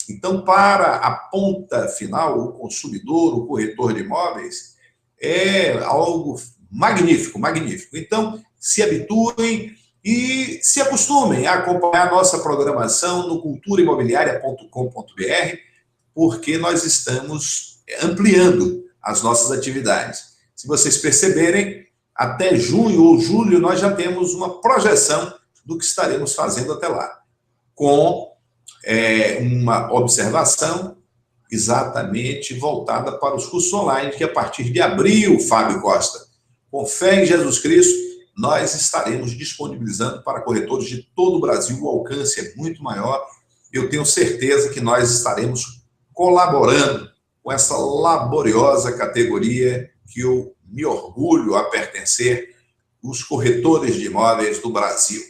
Então, para a ponta final, o consumidor, o corretor de imóveis, é algo magnífico, magnífico. Então, se habituem e se acostumem a acompanhar a nossa programação no culturaimobiliaria.com.br, porque nós estamos ampliando as nossas atividades. Se vocês perceberem, até junho ou julho nós já temos uma projeção do que estaremos fazendo até lá, com uma observação exatamente voltada para os cursos online, que a partir de abril, Fábio Costa, com fé em Jesus Cristo, nós estaremos disponibilizando para corretores de todo o Brasil. O alcance é muito maior. Eu tenho certeza que nós estaremos colaborando com essa laboriosa categoria que eu me orgulho a pertencer, os corretores de imóveis do Brasil.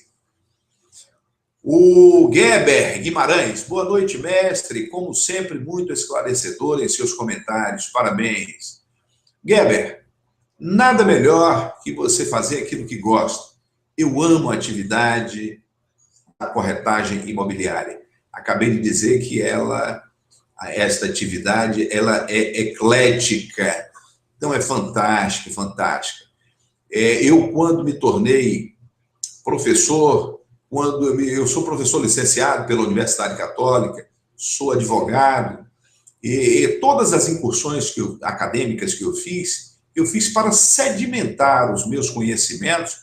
O Geber Guimarães, boa noite, mestre, como sempre, muito esclarecedor em seus comentários, parabéns. Geber, nada melhor que você fazer aquilo que gosta. Eu amo a atividade da corretagem imobiliária. Acabei de dizer que esta atividade, ela é eclética, então é fantástica, fantástica. Eu, quando me tornei professor, eu sou professor licenciado pela Universidade Católica, sou advogado, e todas as incursões acadêmicas que eu fiz para sedimentar os meus conhecimentos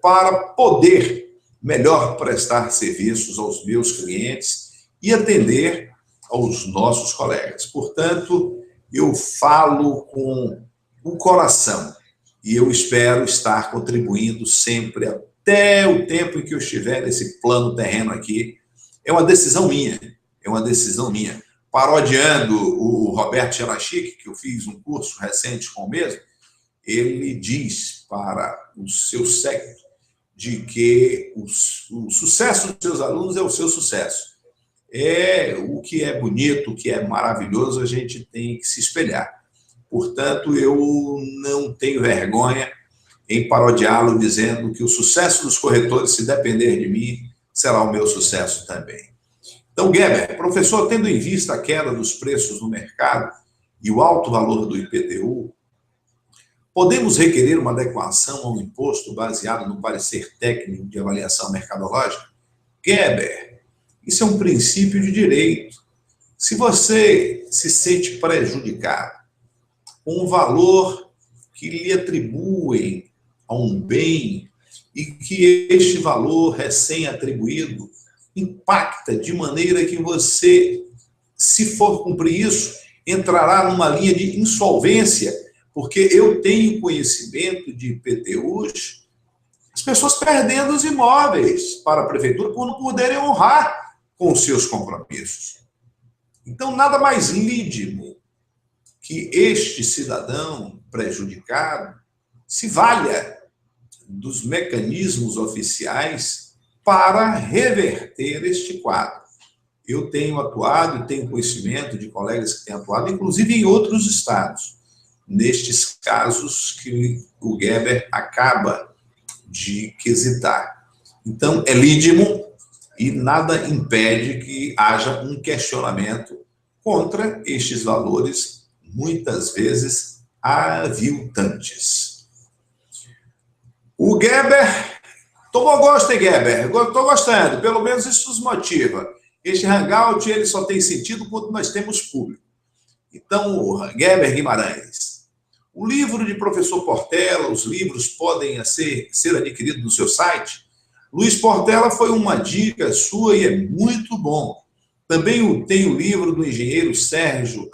para poder melhor prestar serviços aos meus clientes e atender aos nossos colegas. Portanto, eu falo com o coração e eu espero estar contribuindo sempre até o tempo em que eu estiver nesse plano terreno aqui. É uma decisão minha, Parodiando o Roberto Chelachic, que eu fiz um curso recente com o mesmo, ele diz para o seu séquito de que o sucesso dos seus alunos é o seu sucesso. O que é bonito, o que é maravilhoso, a gente tem que se espelhar. Portanto, eu não tenho vergonha em parodiá-lo, dizendo que o sucesso dos corretores, se depender de mim, será o meu sucesso também. Então, Geber, professor, tendo em vista a queda dos preços no mercado e o alto valor do IPTU, podemos requerer uma adequação ao imposto baseado no parecer técnico de avaliação mercadológica? Geber, isso é um princípio de direito. Se você se sente prejudicado com um valor que lhe atribuem a um bem e que este valor recém-atribuído impacta de maneira que você, se for cumprir isso, entrará numa linha de insolvência, porque eu tenho conhecimento de IPTUs, as pessoas perdendo os imóveis para a prefeitura por não poderem honrar com os seus compromissos. Então, nada mais lídimo que este cidadão prejudicado se valha dos mecanismos oficiais para reverter este quadro. Eu tenho atuado e tenho conhecimento de colegas que têm atuado, inclusive em outros estados, nestes casos que o Geber acaba de quesitar. Então, é lídimo e nada impede que haja um questionamento contra estes valores, muitas vezes aviltantes. O Geber tomou gosto, hein, Geber? Estou gostando, pelo menos isso nos motiva. Este hangout ele só tem sentido quando nós temos público. Então, Geber Guimarães, o livro de professor Portela, os livros podem ser adquiridos no seu site. Luiz Portela foi uma dica sua e é muito bom. Também tem o livro do engenheiro Sérgio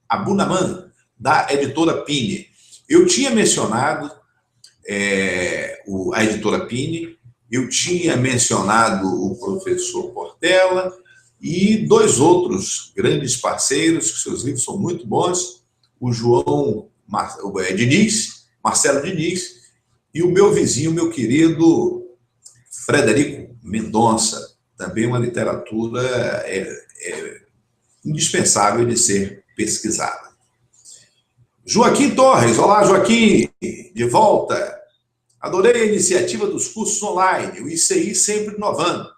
Abunaman, da editora Pini. Eu tinha mencionado a editora Pini, eu tinha mencionado o professor Portela e dois outros grandes parceiros, que seus livros são muito bons, o Marcelo Diniz, e o meu vizinho, meu querido Frederico Mendonça, também uma literatura indispensável de ser pesquisada. Joaquim Torres, olá Joaquim, de volta. Adorei a iniciativa dos cursos online, o ICI sempre inovando.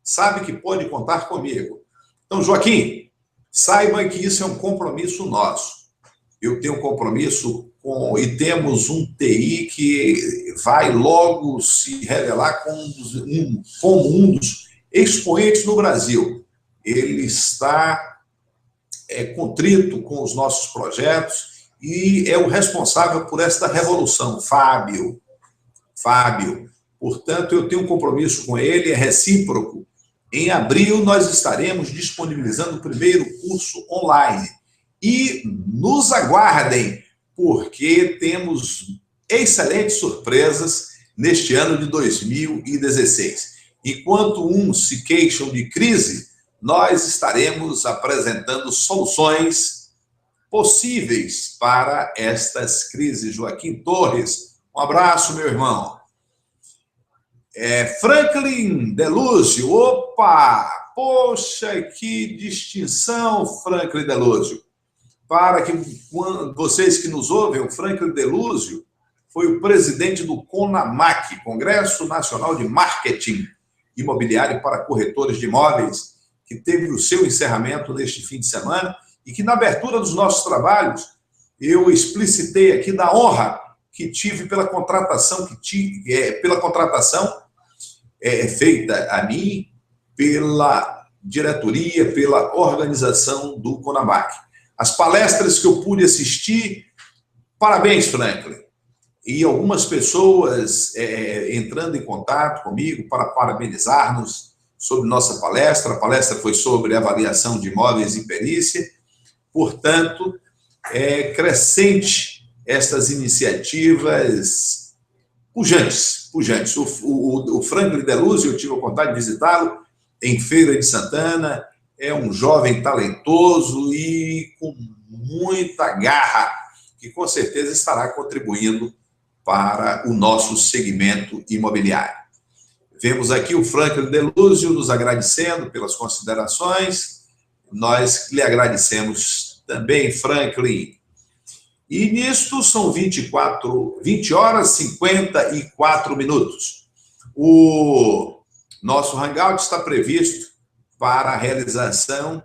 Sabe que pode contar comigo. Então, Joaquim, saiba que isso é um compromisso nosso. Eu tenho um compromisso e temos um TI que vai logo se revelar como um dos expoentes no Brasil. Ele está contrito com os nossos projetos e é o responsável por esta revolução, Fábio. Portanto, eu tenho um compromisso com ele, é recíproco. Em abril, nós estaremos disponibilizando o primeiro curso online. E nos aguardem, porque temos excelentes surpresas neste ano de 2016. Enquanto uns se queixam de crise, nós estaremos apresentando soluções possíveis para estas crises. Joaquim Torres, um abraço, meu irmão. Franklin Delúzio, opa! Poxa, que distinção, Franklin Delúzio. Para que vocês que nos ouvem, o Franklin Delúzio foi o presidente do CONAMAC, Congresso Nacional de Marketing Imobiliário para Corretores de Imóveis, que teve o seu encerramento neste fim de semana e que, na abertura dos nossos trabalhos, eu explicitei aqui da honra que tive pela contratação feita a mim, pela diretoria, pela organização do CONAMAC. As palestras que eu pude assistir, parabéns, Franklin. E algumas pessoas entrando em contato comigo para parabenizar-nos sobre nossa palestra. A palestra foi sobre avaliação de imóveis e perícia. Portanto, é crescente estas iniciativas pujantes. O Franklin Delúzio, eu tive a oportunidade de visitá-lo em Feira de Santana, é um jovem talentoso e com muita garra, que com certeza estará contribuindo para o nosso segmento imobiliário. Vemos aqui o Franklin Delúzio nos agradecendo pelas considerações, nós lhe agradecemos também, Franklin. E nisto são 20 horas e 54 minutos. O nosso hangout está previsto para a realização.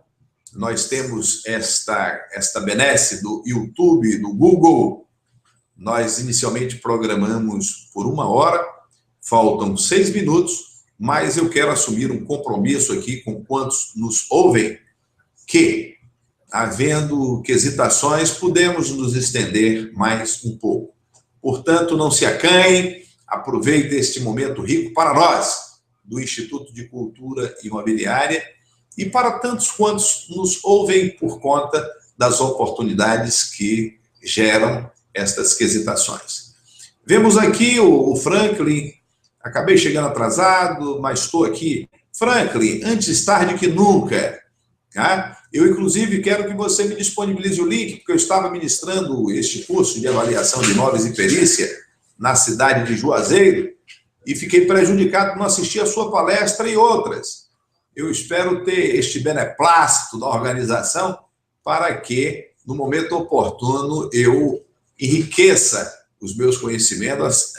Nós temos esta benesse do YouTube, do Google. Nós inicialmente programamos por 1 hora, faltam 6 minutos, mas eu quero assumir um compromisso aqui com quantos nos ouvem, que, havendo hesitações, podemos nos estender mais um pouco. Portanto, não se acanhem, aproveite este momento rico para nós, do Instituto de Cultura Imobiliária, e para tantos quantos nos ouvem por conta das oportunidades que geram estas hesitações. Vemos aqui o Franklin, acabei chegando atrasado, mas estou aqui. Franklin, antes tarde que nunca, tá? Eu, inclusive, quero que você me disponibilize o link, porque eu estava ministrando este curso de avaliação de imóveis e perícia na cidade de Juazeiro e fiquei prejudicado por não assistir a sua palestra e outras. Eu espero ter este beneplácito da organização para que, no momento oportuno, eu enriqueça os meus conhecimentos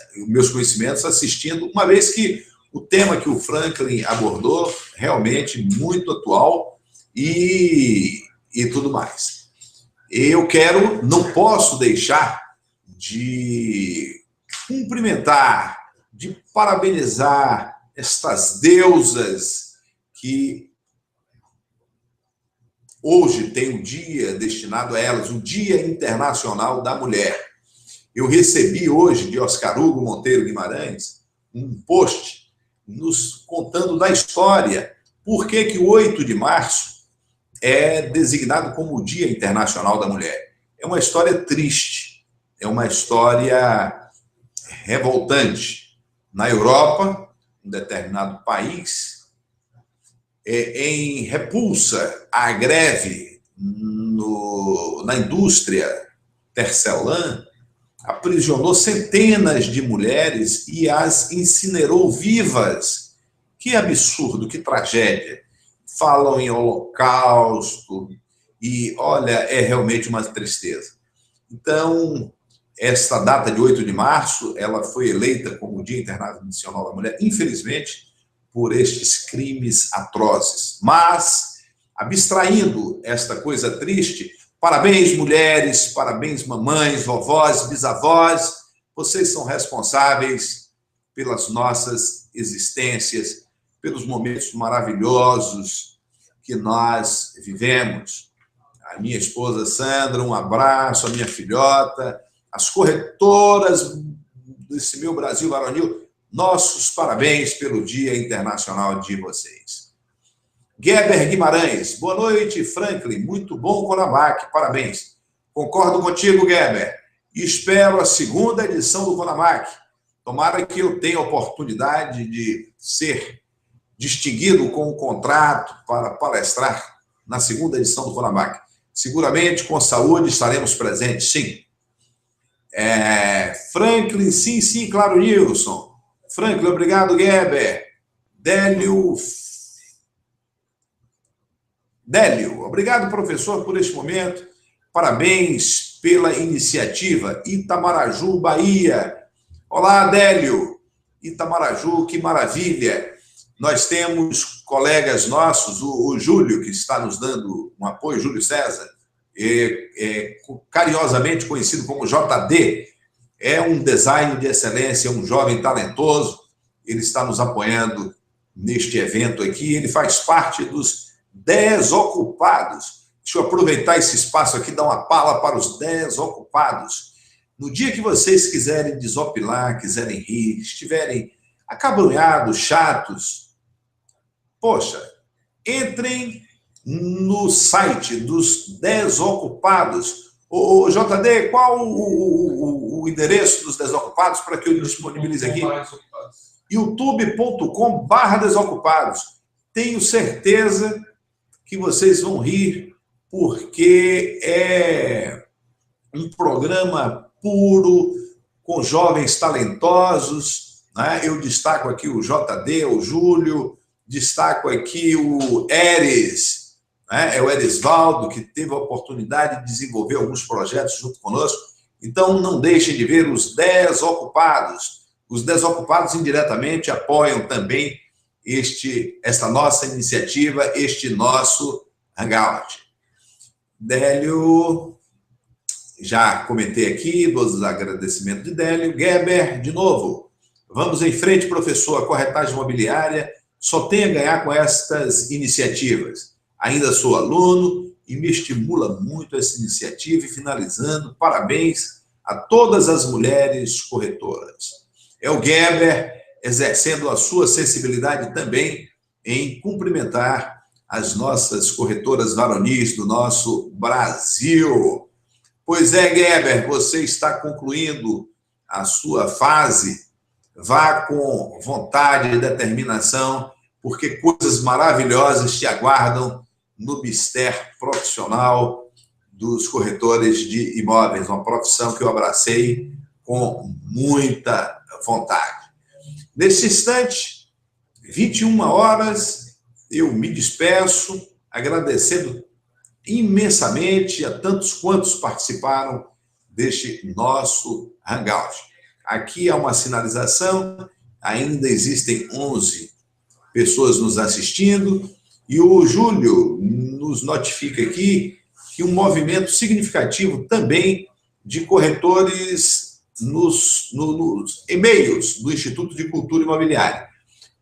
assistindo, uma vez que o tema que o Franklin abordou, realmente muito atual e tudo mais. Não posso deixar de cumprimentar, de parabenizar estas deusas que hoje tem um dia destinado a elas, o Dia Internacional da Mulher. Eu recebi hoje de Oscar Hugo Monteiro Guimarães um post nos contando da história, por que o 8 de março é designado como o Dia Internacional da Mulher. É uma história triste, é uma história revoltante. Na Europa, um determinado país, em repulsa à greve na indústria tecelã, aprisionou centenas de mulheres e as incinerou vivas. Que absurdo, que tragédia. Falam em holocausto e, olha, é realmente uma tristeza. Então, esta data de 8 de março, ela foi eleita como o Dia Internacional da Mulher, infelizmente, por estes crimes atrozes. Mas, abstraindo esta coisa triste, parabéns, mulheres, parabéns, mamães, vovós, bisavós, vocês são responsáveis pelas nossas existências, pelos momentos maravilhosos que nós vivemos. A minha esposa Sandra, um abraço, a minha filhota, as corretoras desse meu Brasil varonil, nossos parabéns pelo Dia Internacional de vocês. Geber Guimarães, boa noite, Franklin, muito bom Conamac, parabéns. Concordo contigo, Geber, e espero a segunda edição do Conamac. Tomara que eu tenha a oportunidade de ser distinguido com um contrato para palestrar na segunda edição do Conamac. Seguramente, com saúde, estaremos presentes, sim. Franklin, sim, claro, Nilson. Franklin, obrigado, Geber. Délio, obrigado, professor, por este momento. Parabéns pela iniciativa. Itamaraju, Bahia. Olá, Délio. Itamaraju, que maravilha. Nós temos colegas nossos, o Júlio, que está nos dando um apoio, Júlio César, carinhosamente conhecido como JD, é um designer de excelência, um jovem talentoso, ele está nos apoiando neste evento aqui, ele faz parte dos Desocupados. Deixa eu aproveitar esse espaço aqui e dar uma pala para os Desocupados. No dia que vocês quiserem desopilar, quiserem rir, estiverem acabrunhados, chatos, poxa, entrem no site dos Desocupados. O JD, qual o endereço dos Desocupados para que eu disponibilize aqui? youtube.com/desocupados. Tenho certeza que vocês vão rir, porque é um programa puro, com jovens talentosos, né? Eu destaco aqui o JD, o Júlio, destaco aqui o Eres, né? É o Erisvaldo, que teve a oportunidade de desenvolver alguns projetos junto conosco. Então, não deixem de ver os Desocupados. Os Desocupados, indiretamente, apoiam também esta nossa iniciativa, este nosso Hangout. Délio, já comentei aqui, dos agradecimentos de Délio. Geber, de novo, vamos em frente, professor, a corretagem imobiliária só tem a ganhar com estas iniciativas. Ainda sou aluno e me estimula muito essa iniciativa. E finalizando, parabéns a todas as mulheres corretoras. É o Geber exercendo a sua sensibilidade também em cumprimentar as nossas corretoras varonis do nosso Brasil. Pois é, Geber, você está concluindo a sua fase. Vá com vontade e determinação, porque coisas maravilhosas te aguardam no mistério profissional dos corretores de imóveis, uma profissão que eu abracei com muita vontade. Nesse instante, 21 horas, eu me despeço, agradecendo imensamente a tantos quantos participaram deste nosso Hangout. Aqui há uma sinalização ainda existem 11 pessoas nos assistindo, e o Júlio nos notifica aqui que um movimento significativo também de corretores nos e-mails do Instituto de Cultura Imobiliária.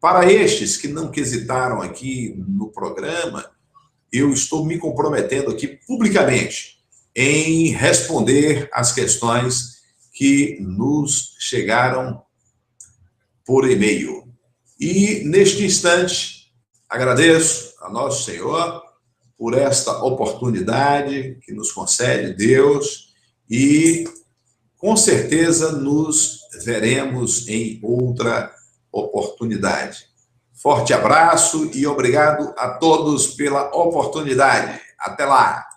Para estes que não quesitaram aqui no programa, eu estou me comprometendo aqui publicamente em responder às questões que nos chegaram por e-mail. E, neste instante, agradeço a Nosso Senhor por esta oportunidade que nos concede Deus e, com certeza, nos veremos em outra oportunidade. Forte abraço e obrigado a todos pela oportunidade. Até lá!